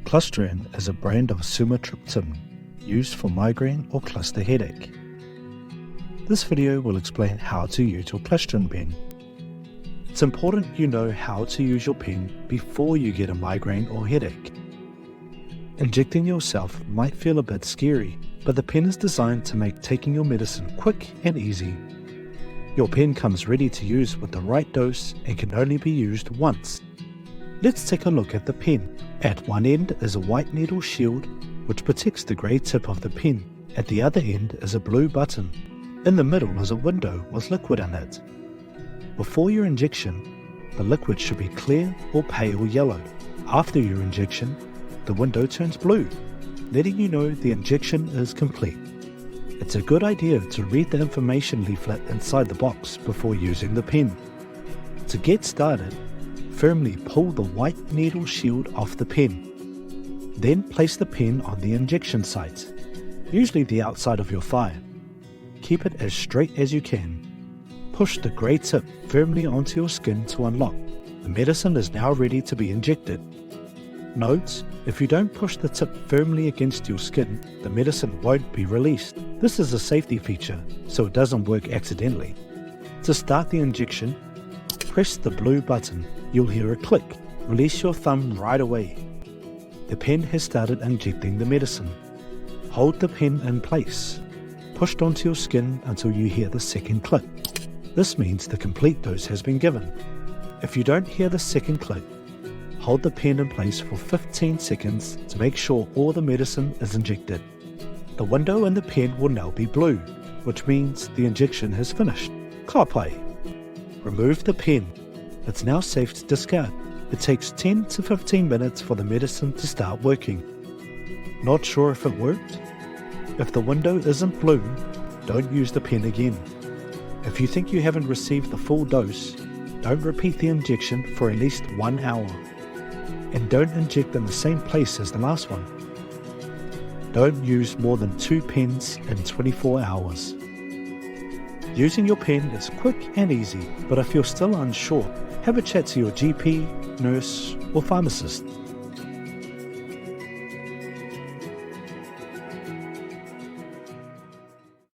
Clustran is a brand of Sumatriptan used for migraine or cluster headache. This video will explain how to use your Clustran pen. It's important you know how to use your pen before you get a migraine or headache. Injecting yourself might feel a bit scary, but the pen is designed to make taking your medicine quick and easy. Your pen comes ready to use with the right dose and can only be used once. Let's take a look at the pen. At one end is a white needle shield which protects the grey tip of the pen. At the other end is a blue button. In the middle is a window with liquid in it. Before your injection, the liquid should be clear or pale yellow. After your injection, the window turns blue, letting you know the injection is complete. It's a good idea to read the information leaflet inside the box before using the pen. To get started, firmly pull the white needle shield off the pen. Then place the pen on the injection site, usually the outside of your thigh. Keep it as straight as you can. Push the grey tip firmly onto your skin to unlock. The medicine is now ready to be injected. Note, if you don't push the tip firmly against your skin, the medicine won't be released. This is a safety feature, so it doesn't work accidentally. To start the injection, press the blue button. You'll hear a click. Release your thumb right away. The pen has started injecting the medicine. Hold the pen in place, pushed onto your skin until you hear the second click. This means the complete dose has been given. If you don't hear the second click, hold the pen in place for 15 seconds to make sure all the medicine is injected. The window in the pen will now be blue, which means the injection has finished. Kapai. Remove the pen. It's now safe to discard. It takes 10 to 15 minutes for the medicine to start working. Not sure if it worked? If the window isn't blue, don't use the pen again. If you think you haven't received the full dose, don't repeat the injection for at least 1 hour. And don't inject in the same place as the last one. Don't use more than 2 pens in 24 hours. Using your pen is quick and easy, but if you're still unsure, have a chat to your GP, nurse, or pharmacist.